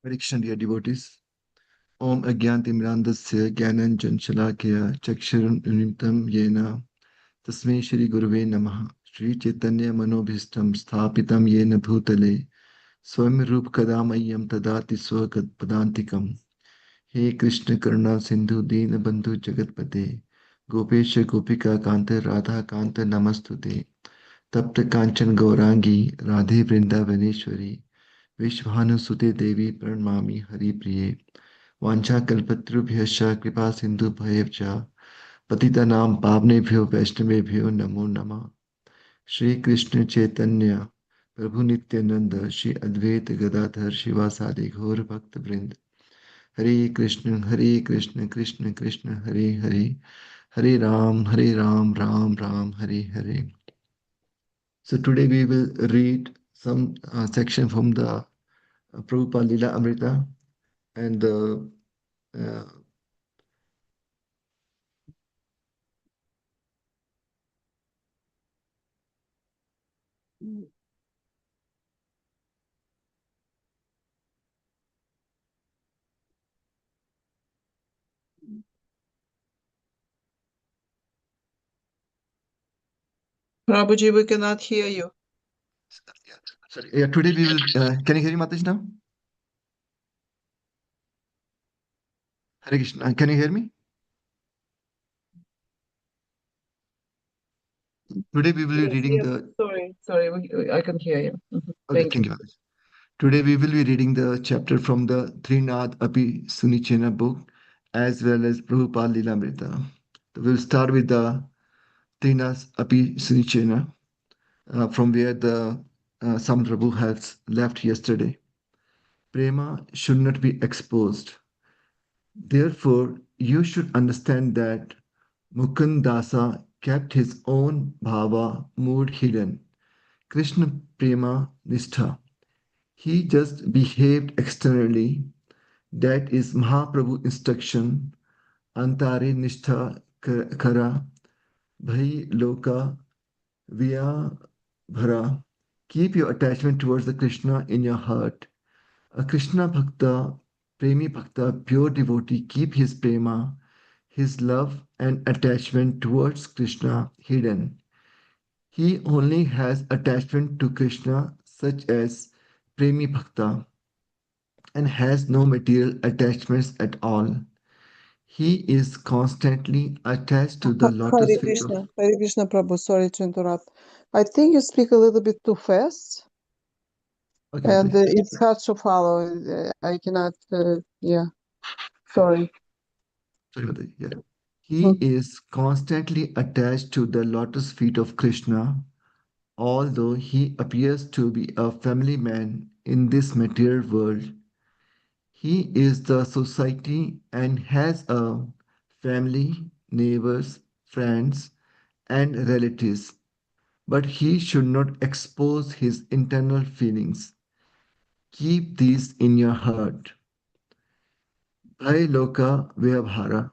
Hare Krishna, dear devotees. Om Agyantimirandasya Gyananjan Shalakya Chakshurunimtam Yena Tasmai Shri Guruve Namaha Shri Chaitanya Manobhishtam Sthapitam Yena Bhutale Swam Rup Kadamayam Tadati Swagat Padantikam He Krishna Karuna Sindhu Deen Bandhu Jagatpate Gopesha Gopika Kanta Radha Kanta Namastute तप्त कांचन गौरांगी राधे वृंदावनेश्वरी विश्वानुसुते देवी प्रणमामि हरिप्रिये वाञ्छाकल्पतरुभ्यश्च कृपा सिन्धुभ्यश्च पतितानां पावनेभ्यो वैष्णवेभ्यो नमो नमः श्री कृष्ण चैतन्य प्रभु नित्यानंद श्री अद्वैत गदाधर शिवासादि घोर भक्त वृंद हरे Krishna Krishna Krishna Hare Hare Hare Ram Ram Ram Hare Hare. So today we will read some section from the Prabhupada Lila Amrita and the uh, Prabhuji, we cannot hear you. sorry. Yeah, today we will. Can you hear me, Mataji, now? Hare Krishna. Can you hear me? Today we will be Yes, reading yes. the. Sorry. I can hear you. Okay, Thank thank you. you, Mataji. Today we will be reading the chapter from the Trinath Api Sunichena book as well as Prabhupada Lila Amrita. So we'll start with the Trinath Api Sunichena from where the Sam Prabhu has left yesterday. Prema should not be exposed. Therefore, you should understand that Mukundasa kept his own bhava mood hidden. Krishna Prema Nishtha. He just behaved externally. That is Mahaprabhu instruction. Antare Nishtha Kara Bhai Loka Vya Bhara. Keep your attachment towards the Krishna in your heart. A Krishna Bhakta, Premi Bhakta, pure devotee, keep his prema, his love and attachment towards Krishna hidden. He only has attachment to Krishna, such as Premi Bhakta, and has no material attachments at all. He is constantly attached to the lotus feet of. Hare Krishna Prabhu, sorry to interrupt. I think you speak a little bit too fast, Okay, and Mataji. it's hard to follow. I cannot, yeah, sorry. Sorry, Mataji. Yeah. He is constantly attached to the lotus feet of Krishna, although he appears to be a family man in this material world. He is the society and has a family, neighbors, friends, and relatives, but he should not expose his internal feelings. Keep these in your heart. Bhai Loka Vyavhara.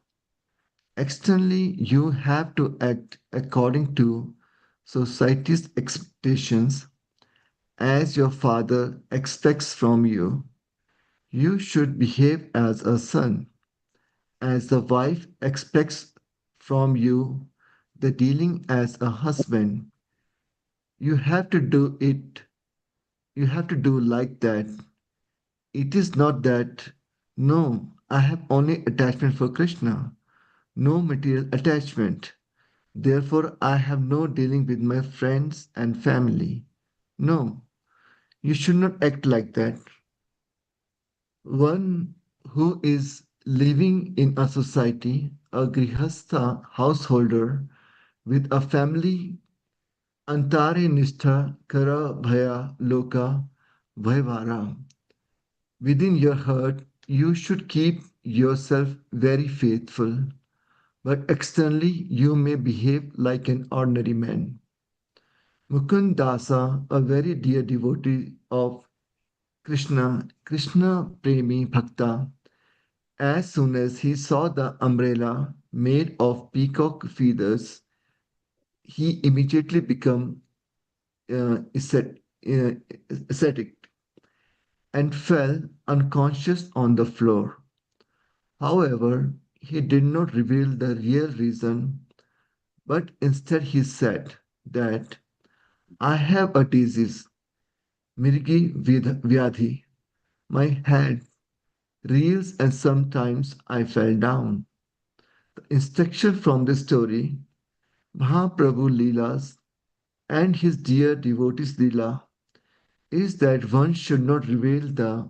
Externally, you have to act according to society's expectations as your father expects from you. You should behave as a son, as the wife expects from you the dealing as a husband. You have to do it. You have to do like that. It is not that, no, I have only attachment for Krishna, no material attachment. Therefore, I have no dealing with my friends and family. No, you should not act like that. One who is living in a society, a grihastha householder with a family, antare nishtha kara bhaya loka vaivara. Within your heart, you should keep yourself very faithful, but externally you may behave like an ordinary man. Mukund Dasa, a very dear devotee of Krishna, Krishna Premi Bhakta, as soon as he saw the umbrella made of peacock feathers, he immediately became uh, ascetic and fell unconscious on the floor. However, he did not reveal the real reason, but instead he said that I have a disease, Mirgi Vyadhi. My head reels and sometimes I fell down. The instruction from the story, Mahaprabhu Leelas and his dear devotees Leela, is that one should not reveal the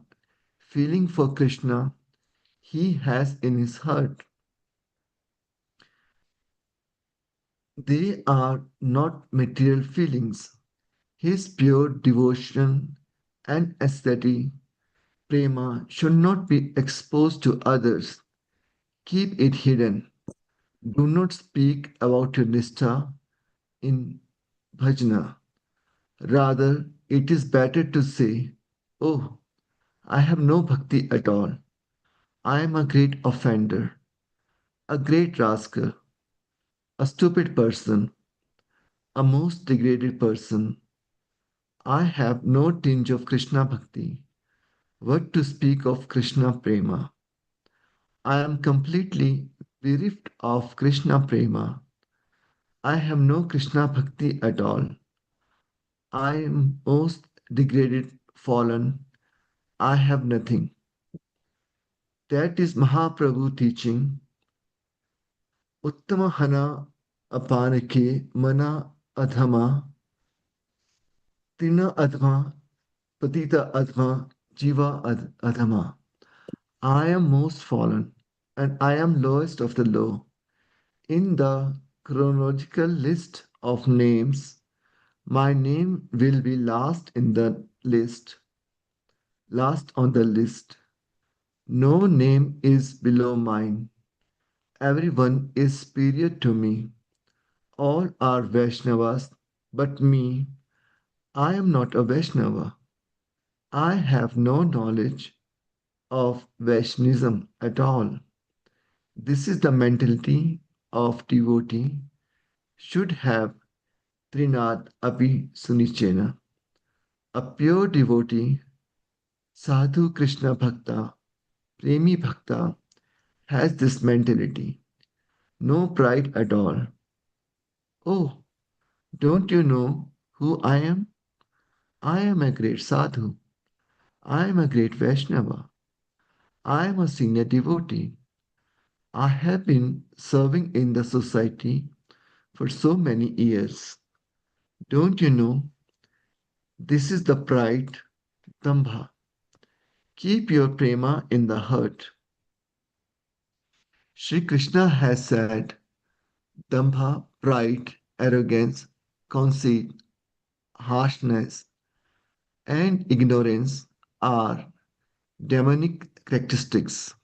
feeling for Krishna he has in his heart. They are not material feelings. His pure devotion and aesthetic prema should not be exposed to others. Keep it hidden. Do not speak about your nistha in bhajana. Rather, it is better to say, oh, I have no bhakti at all. I am a great offender, a great rascal, a stupid person, a most degraded person. I have no tinge of Krishna bhakti. What to speak of Krishna prema? I am completely bereft of Krishna prema. I have no Krishna bhakti at all. I am most degraded, fallen. I have nothing. That is Mahaprabhu teaching. Uttama hana apanake mana adhama tina adhama patita adhama jiva adhama. I am most fallen and I am lowest of the low. In the chronological list of names, my name will be last in the list, last on the list. No name is below mine. Everyone is superior to me. All are Vaishnavas, but me, I am not a Vaishnava. I have no knowledge of Vaishnavism at all. This is the mentality of devotee should have Trinad Api Sunichena. A pure devotee, Sadhu Krishna Bhakta, Premi Bhakta, has this mentality. No pride at all. Oh, don't you know who I am? I am a great sadhu. I am a great Vaishnava. I am a senior devotee. I have been serving in the society for so many years. Don't you know? This is the pride, Dambha. Keep your prema in the heart. Sri Krishna has said, Dambha, pride, arrogance, conceit, harshness, and ignorance are demonic characteristics.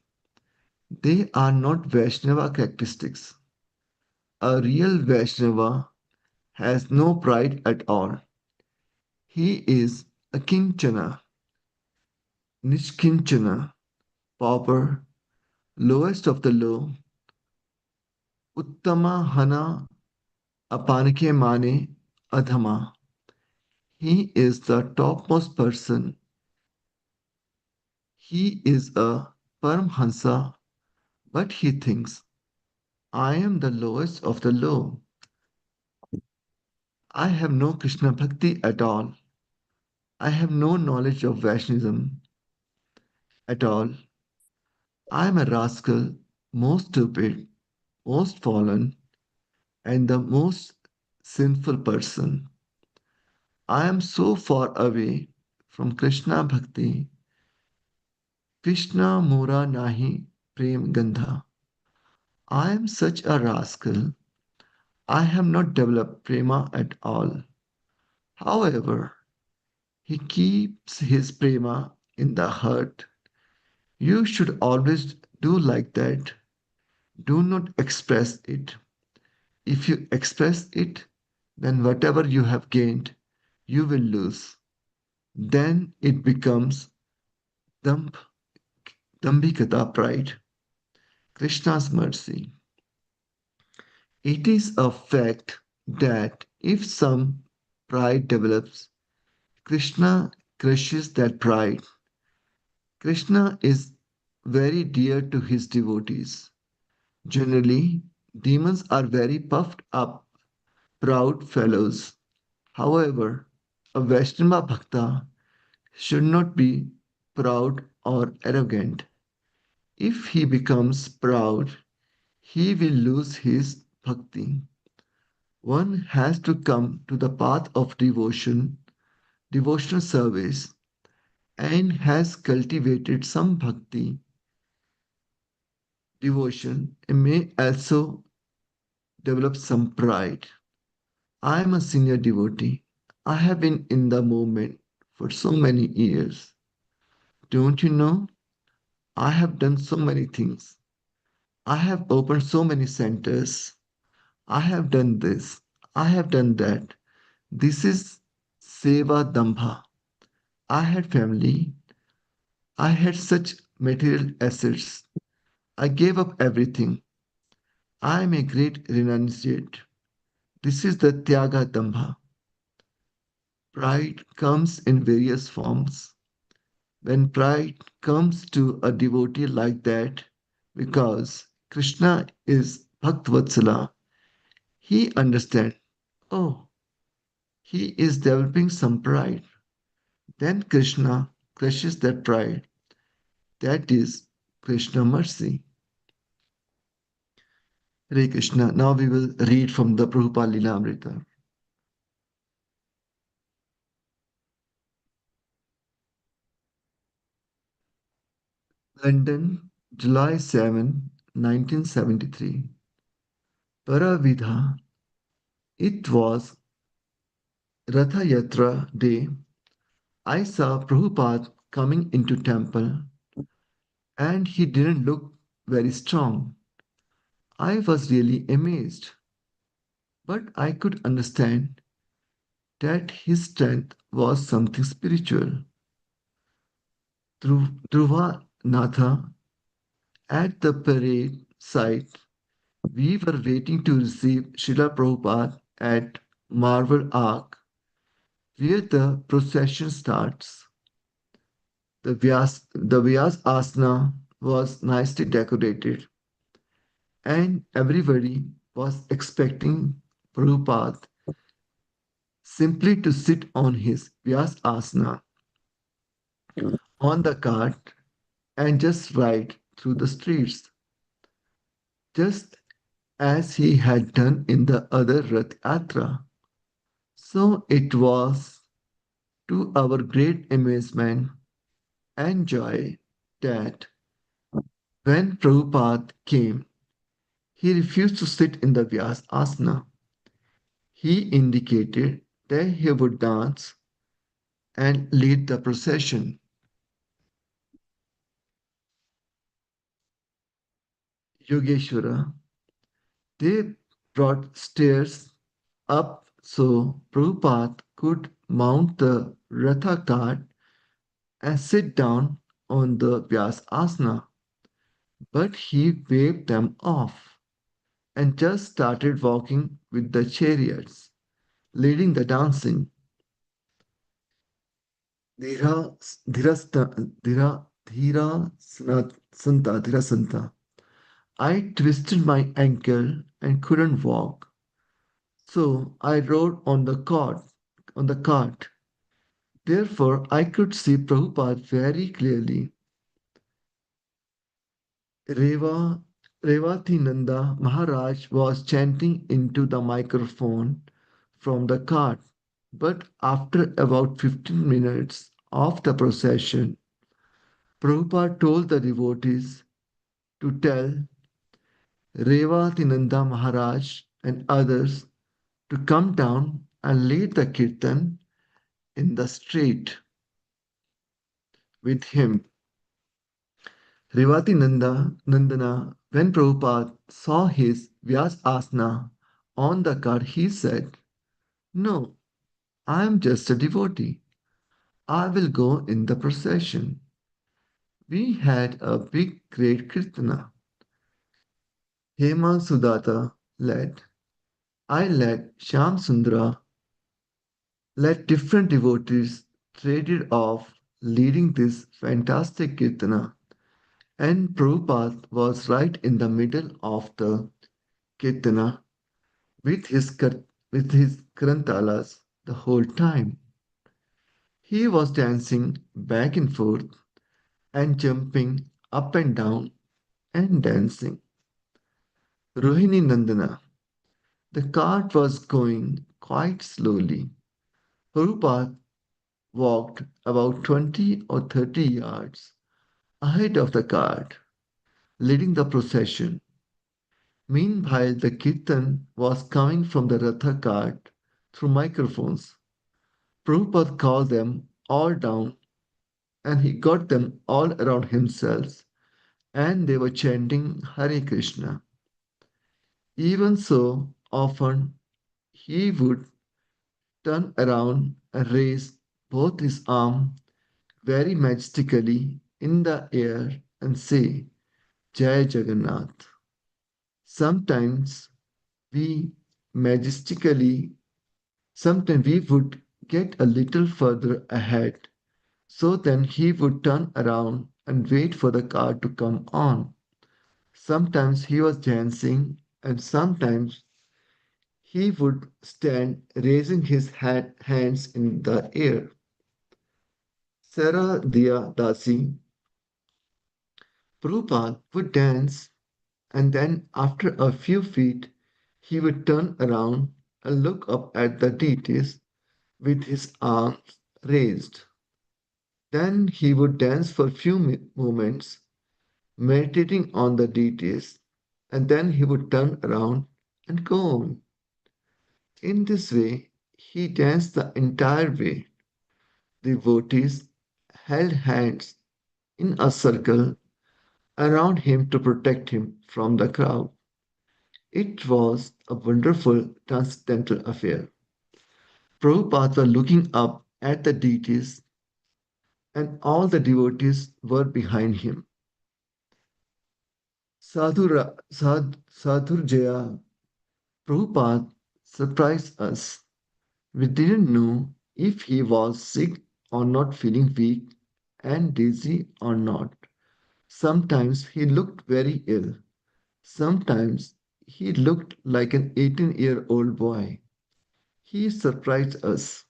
They are not Vaishnava characteristics. A real Vaishnava has no pride at all. He is a kinchana, nishkinchana, pauper, lowest of the low, uttama hana apanike mane adhama. He is the topmost person. He is a Paramhansa, but he thinks, I am the lowest of the low. I have no Krishna Bhakti at all. I have no knowledge of Vaishnavism at all. I am a rascal, most stupid, most fallen, and the most sinful person. I am so far away from Krishna Bhakti. Krishna Mura Nahi Prem Gandha. I am such a rascal. I have not developed prema at all. However, he keeps his prema in the heart. You should always do like that. Do not express it. If you express it, then whatever you have gained, you will lose. Then it becomes damp, dambhikata pride, Krishna's mercy. It is a fact that if some pride develops, Krishna crushes that pride. Krishna is very dear to his devotees. Generally, demons are very puffed up, proud fellows. However, a Vaishnava Bhakta should not be proud or arrogant. If he becomes proud, he will lose his bhakti. One has to come to the path of devotional service, and has cultivated some bhakti, devotion, and may also develop some pride. I am a senior devotee. I have been in the movement for so many years. Don't you know? I have done so many things. I have opened so many centers. I have done this. I have done that. This is Seva Dambha. I had family. I had such material assets. I gave up everything. I am a great renunciate. This is the Tyaga Dambha. Pride comes in various forms. When pride comes to a devotee like that, because Krishna is Bhaktvatsala, he understands, oh, he is developing some pride. Then Krishna crushes that pride. That is Krishna mercy. Hare Krishna. Now we will read from the Prabhupada Lilamrita. London, July 7, 1973. Paravidha. It was Ratha Yatra day. I saw Prabhupada coming into temple and he didn't look very strong. I was really amazed, but I could understand that his strength was something spiritual. Dhruva Natha, at the parade site, we were waiting to receive Srila Prabhupada at Marble Arc, where the procession starts. The Vyas Asana was nicely decorated, and everybody was expecting Prabhupada simply to sit on his Vyas Asana on the cart and just ride through the streets, just as he had done in the other Rath Yatra. So it was, to our great amazement and joy, that when Prabhupada came, he refused to sit in the Vyas Asana. He indicated that he would dance and lead the procession. Yogeshwara, they brought stairs up so Prabhupada could mount the Ratha cart and sit down on the Vyas Asana. But he waved them off and just started walking with the chariots, leading the dancing. Dhira, Dhira Santa. I twisted my ankle and couldn't walk, so I rode on the cart. Therefore, I could see Prabhupada very clearly. Reva, Revatinanda Maharaj was chanting into the microphone from the cart. But after about 15 minutes of the procession, Prabhupada told the devotees to tell Revatinanda Maharaj and others to come down and lead the kirtan in the street with him. Nandana, when Prabhupada saw his Vyas Asana on the cart, he said, no, I am just a devotee. I will go in the procession. We had a big great kirtana. Hema Sudata led. I led. Sham Sundara led different devotees traded off leading this fantastic Kirtana, and Prabhupada was right in the middle of the Kirtana with his Krantalas the whole time. He was dancing back and forth and jumping up and down and dancing. Rohini Nandana. The cart was going quite slowly. Prabhupada walked about 20 or 30 yards ahead of the cart, leading the procession. Meanwhile, the kirtan was coming from the Ratha cart through microphones. Prabhupada called them all down and he got them all around himself and they were chanting Hare Krishna. Even so, often he would turn around and raise both his arms very majestically in the air and say, Jai Jagannath. Sometimes we majestically, sometimes we would get a little further ahead. So then he would turn around and wait for the car to come on. Sometimes he was dancing, and sometimes he would stand raising his hands in the air. Sarah Dia Dasi, Prabhupada would dance, and then after a few feet, he would turn around and look up at the deities with his arms raised. Then he would dance for a few moments, meditating on the deities, and then he would turn around and go on. In this way, he danced the entire way. Devotees held hands in a circle around him to protect him from the crowd. It was a wonderful transcendental affair. Prabhupada was looking up at the deities, and all the devotees were behind him. Sadhurjaya Prabhupada surprised us. We didn't know if he was sick or not, feeling weak and dizzy or not. Sometimes he looked very ill. Sometimes he looked like an 18-year-old boy. He surprised us.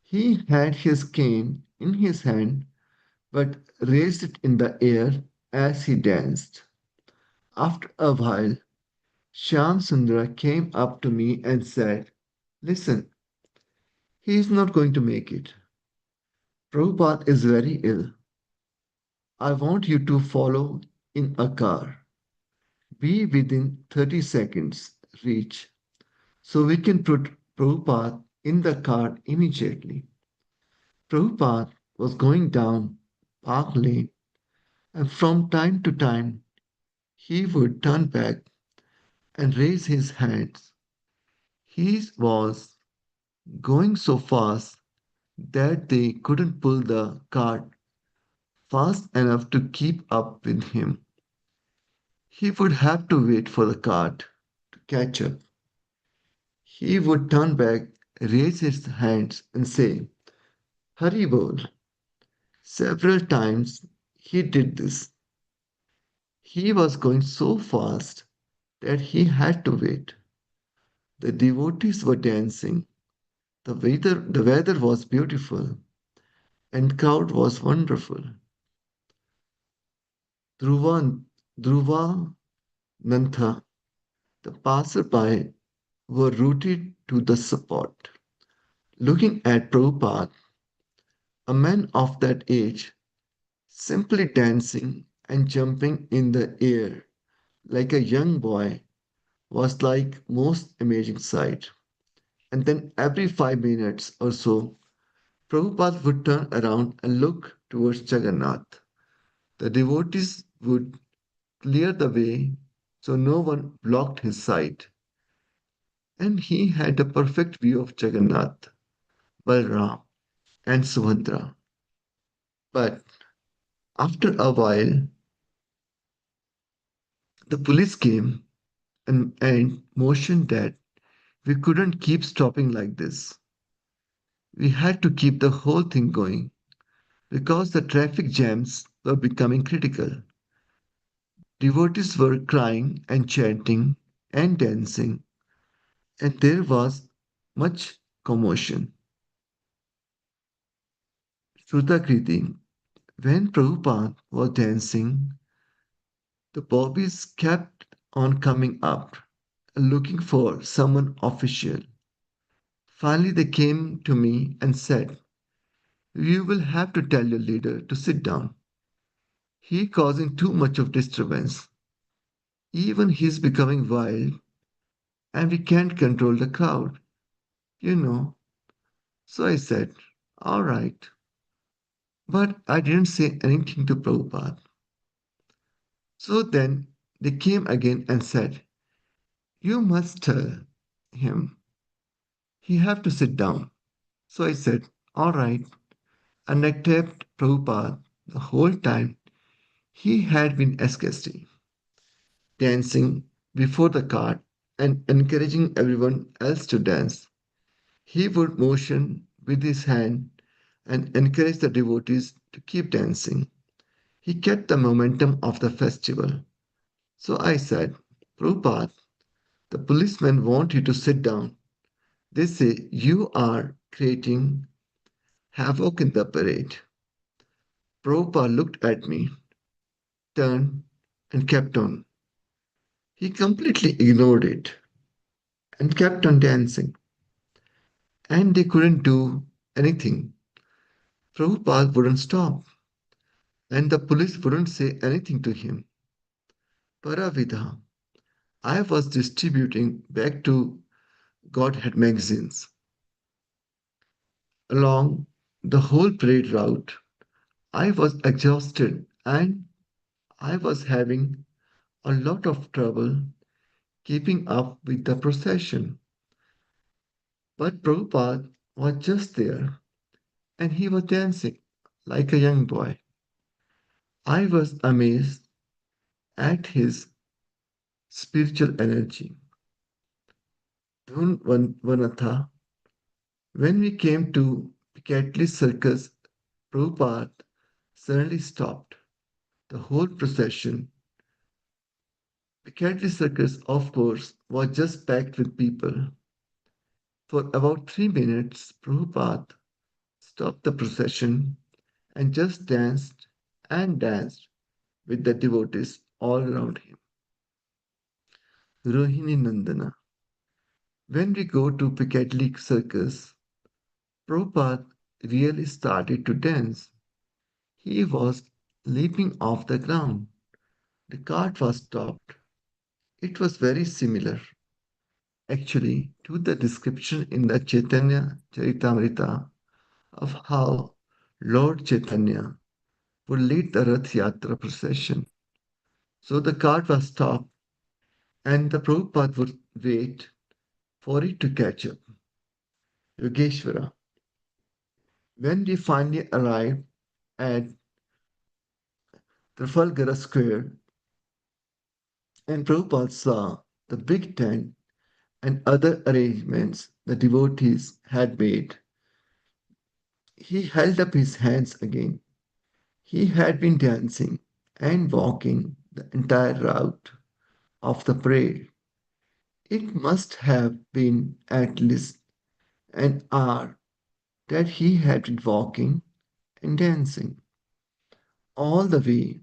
He had his cane in his hand but raised it in the air as he danced. After a while, Shyam Sundara came up to me and said, Listen, he is not going to make it. Prabhupada is very ill. I want you to follow in a car. Be within 30 seconds reach so we can put Prabhupada in the car immediately. Prabhupada was going down Park Lane and from time to time he would turn back and raise his hands. He was going so fast that they couldn't pull the cart fast enough to keep up with him. He would have to wait for the cart to catch up. He would turn back, raise his hands, and say, Hari Bol. Several times he did this. He was going so fast that he had to wait. The devotees were dancing. The weather was beautiful, and crowd was wonderful. Dhruva, Dhruva Nantha, the passerby, were rooted to the spot. Looking at Prabhupada, a man of that age, simply dancing and jumping in the air like a young boy was like most amazing sight. And then every 5 minutes or so, Prabhupada would turn around and look towards Jagannath. The devotees would clear the way so no one blocked his sight. And he had a perfect view of Jagannath, Balram, and Subhadra. But after a while, the police came and motioned that we couldn't keep stopping like this. We had to keep the whole thing going because the traffic jams were becoming critical. Devotees were crying and chanting and dancing, and there was much commotion. Shrutakriti, when Prabhupada was dancing, the bobbies kept on coming up, looking for someone official. Finally, they came to me and said, "You will have to tell your leader to sit down. He causing too much of disturbance. Even he's becoming wild, and we can't control the crowd, you know." So I said, "All right." But I didn't say anything to Prabhupada. So then they came again and said, "You must tell him he have to sit down." So I said, "All right." And I tapped Prabhupada the whole time he had been SKST, dancing before the cart and encouraging everyone else to dance. He would motion with his hand and encourage the devotees to keep dancing. He kept the momentum of the festival. So I said, "Prabhupada, the policemen want you to sit down. They say you are creating havoc in the parade." Prabhupada looked at me, turned, and kept on. He completely ignored it and kept on dancing. And they couldn't do anything. Prabhupada wouldn't stop, and the police wouldn't say anything to him. Paravidha, I was distributing back to Godhead magazines along the whole parade route. I was exhausted and I was having a lot of trouble keeping up with the procession. But Prabhupada was just there and he was dancing like a young boy. I was amazed at his spiritual energy. Vanatha, when we came to Piccadilly Circus, Prabhupada suddenly stopped. The whole procession, Piccadilly Circus, of course, was just packed with people. For about 3 minutes, Prabhupada stopped the procession and just danced and danced with the devotees all around him. Rohini Nandana. When we go to Piccadilly Circus, Prabhupada really started to dance. He was leaping off the ground. The cart was stopped. It was very similar, actually, to the description in the Chaitanya Charitamrita of how Lord Chaitanya would lead the Rath Yatra procession. So the cart was stopped and the Prabhupada would wait for it to catch up. Yogeshwara. When we finally arrived at Trafalgar Square and Prabhupada saw the big tent and other arrangements the devotees had made, he held up his hands again. He had been dancing and walking the entire route of the parade. It must have been at least an hour that he had been walking and dancing all the way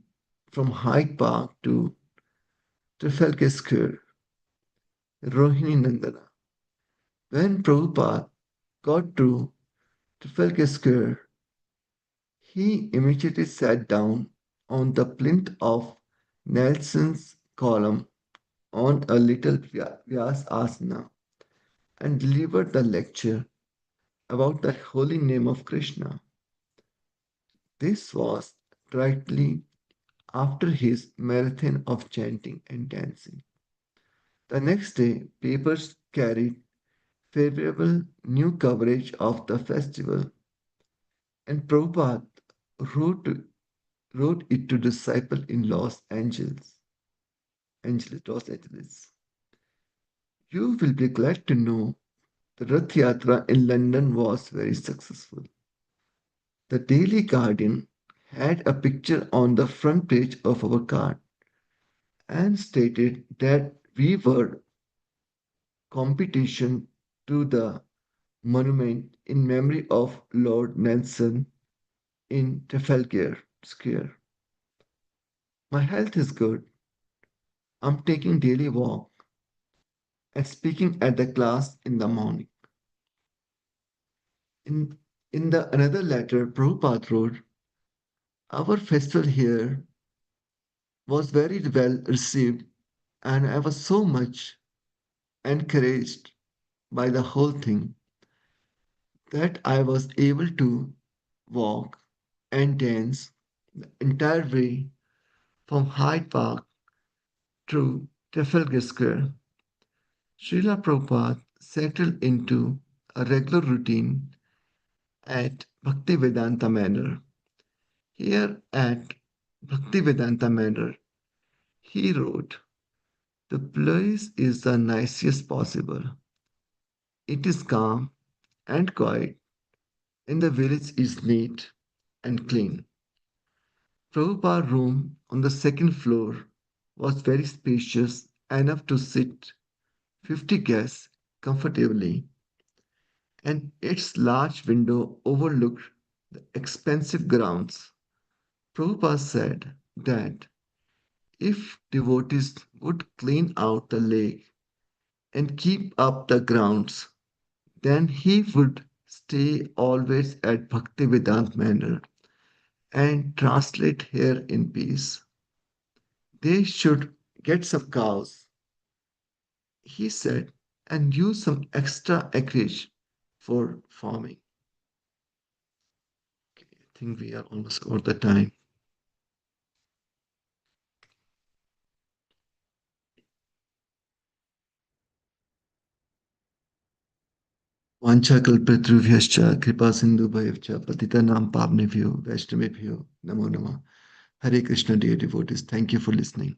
from Hyde Park to Trafalgar Square. Rohini Nandana. When Prabhupada got to Trafalgar Square, he immediately sat down on the plinth of Nelson's column on a little Vyas asana and delivered the lecture about the holy name of Krishna. This was directly after his marathon of chanting and dancing. The next day, papers carried favorable new coverage of the festival, and Prabhupada wrote, wrote it to disciple in Los Angeles. You will be glad to know The Rath Yatra in London was very successful. The Daily Guardian had a picture on the front page of our card and stated that we were competition to the monument in memory of Lord Nelson in Trafalgar Square. My health is good. I'm taking daily walk and speaking at the class in the morning. In in the another letter, Prabhupada wrote, our festival here was very well received and I was so much encouraged by the whole thing that I was able to walk and dance the entire way from Hyde Park to Trafalgar Square. Srila Prabhupada settled into a regular routine at Bhaktivedanta Manor. Here at Bhaktivedanta Manor, he wrote, the place is the nicest possible. It is calm and quiet, and the village is neat and clean. Prabhupada's room on the second floor was very spacious, enough to sit 50 guests comfortably, and its large window overlooked the expensive grounds. Prabhupada said that if devotees would clean out the lake and keep up the grounds, then he would stay always at Bhaktivedant Manor and translate here in peace. They should get some cows, he said, and use some extra acreage for farming. Okay, I think we are almost over the time. वाञ्छाकल्पतरुभ्यश्च कृपासिन्धुभ्यश्च पतितानां पावनेभ्यो वैष्णवेभ्यो नमो नमः. Hare Krishna, dear devotees. Thank you for listening.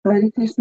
Hare Krishna.